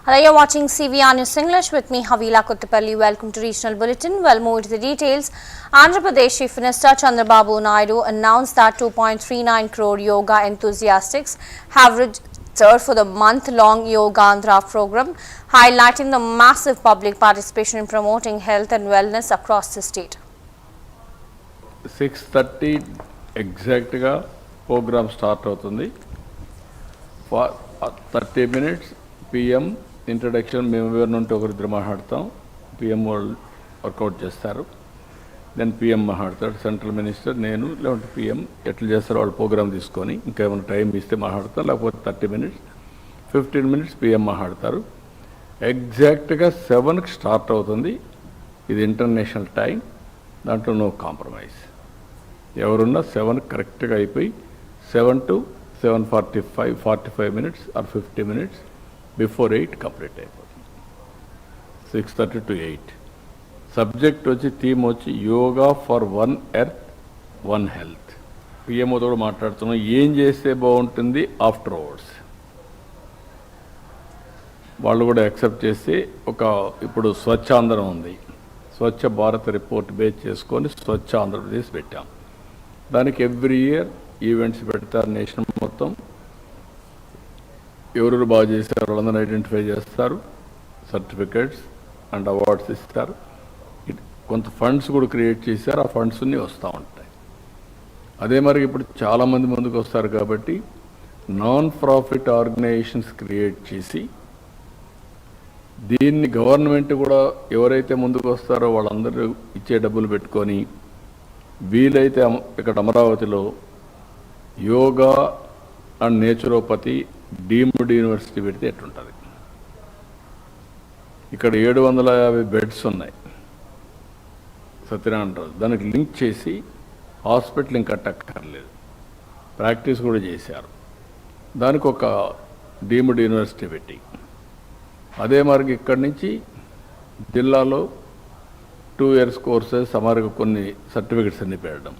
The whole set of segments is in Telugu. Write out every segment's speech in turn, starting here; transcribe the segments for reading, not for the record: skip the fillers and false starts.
Hello, you're watching CVR News English with me, Havila Kottapalli. Welcome to Regional Bulletin. We'll move to the details. Andhra Pradesh Chief Minister Chandrababu Naidu announced that 2.39 crore yoga enthusiasts have registered for the month-long Yoga Andhra program, highlighting the massive public participation in promoting health and wellness across the state. 6:30 ఎగ్జాక్ట్గా ప్రోగ్రామ్ స్టార్ట్ అవుతుంది. 30 minutes పిఎం ఇంట్రడక్షన్, మేము ఎవరి నుండి ఒకరిద్దరు మాట్లాడతాం, పిఎం వాళ్ళు వర్కౌట్ చేస్తారు, దెన్ పిఎం మాట్లాడతాడు, సెంట్రల్ మినిస్టర్, నేను, లేదంటే పిఎం ఎట్లా చేస్తారో వాళ్ళు ప్రోగ్రామ్ తీసుకొని ఇంకా ఏమైనా టైం ఇస్తే మాట్లాడతాం, లేకపోతే 30 minutes, 15 minutes పిఎం మాట్లాడతారు. ఎగ్జాక్ట్గా 7కి స్టార్ట్ అవుతుంది. ఇది ఇంటర్నేషనల్ టైం, దాంట్లో నో కాంప్రమైజ్. ఎవరున్నా 7 కరెక్ట్గా అయిపోయి 7 to 7:45 45 minutes or 50 minutes before 8 complete అయిపోతుంది. 6:30 to 8. సబ్జెక్ట్ వచ్చి, థీమ్ వచ్చి yoga for one earth one health. పిఎంఓతో మాట్లాడుతున్నాం, ఏం చేస్తే బాగుంటుంది ఆఫ్టర్ అవర్స్. వాళ్ళు కూడా యాక్సెప్ట్ చేసి ఇప్పుడు స్వచ్ఛాంధ్రం ఉంది, స్వచ్ఛ భారత్ రిపోర్ట్ బేస్ చేసుకొని స్వచ్ఛ ఆంధ్రప్రదేశ్ పెట్టాం. దానికి ఎవ్రీ ఇయర్ ఈవెంట్స్ పెడతారు. నేషన్ మొత్తం ఎవరు బాగా చేశారు వాళ్ళందరూ ఐడెంటిఫై చేస్తారు, సర్టిఫికేట్స్ అండ్ అవార్డ్స్ ఇస్తారు. కొంత ఫండ్స్ కూడా క్రియేట్ చేశారు, ఆ ఫండ్స్ అన్నీ వస్తూ ఉంటాయి. అదే మరి ఇప్పుడు చాలామంది ముందుకు వస్తారు కాబట్టి నాన్ ప్రాఫిట్ ఆర్గనైజేషన్స్ క్రియేట్ చేసి దీన్ని గవర్నమెంట్ కూడా ఎవరైతే ముందుకు వస్తారో వాళ్ళందరూ ఇచ్చే డబ్బులు పెట్టుకొని వీలైతే ఇక్కడ అమరావతిలో yoga and naturopathy deemed university పెడితే ఎట్లుంటుంది. ఇక్కడ 750 బెడ్స్ ఉన్నాయి సత్యనారాయణరాజు, దానికి లింక్ చేసి హాస్పిటల్ ఇంకా కట్టక్కర్లేదు, ప్రాక్టీస్ కూడా చేశారు. దానికి ఒక డీమ్డ్ యూనివర్సిటీ పెట్టి అదే మరి ఇక్కడి నుంచి జిల్లాలో 2 years కోర్సెస్ సమారుగా కొన్ని సర్టిఫికెట్స్ అన్ని పెట్టడం,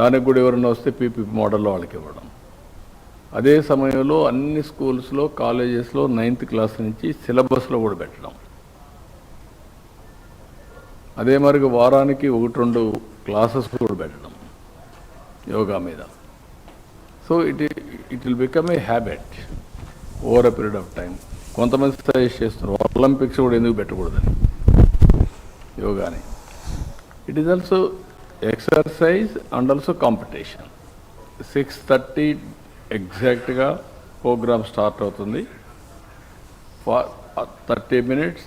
దానికి కూడా ఎవరైనా వస్తే పీపీపీ మోడల్లో వాళ్ళకి ఇవ్వడం. అదే సమయంలో అన్ని స్కూల్స్లో కాలేజెస్లో 9th class నుంచి సిలబస్లో కూడా పెట్టడం. అదే మరి వారానికి 1-2 క్లాసెస్ కూడా పెట్టడం యోగా మీద. So it will become a habit over a period of time. కొంతమంది సజెస్ట్ చేస్తున్నారు ఒలింపిక్స్ కూడా ఎందుకు పెట్టకూడదని యోగాని. It is also exercise and also competition. 6:30 ఎగ్జాక్ట్గా ప్రోగ్రామ్ స్టార్ట్ అవుతుంది. 30 minutes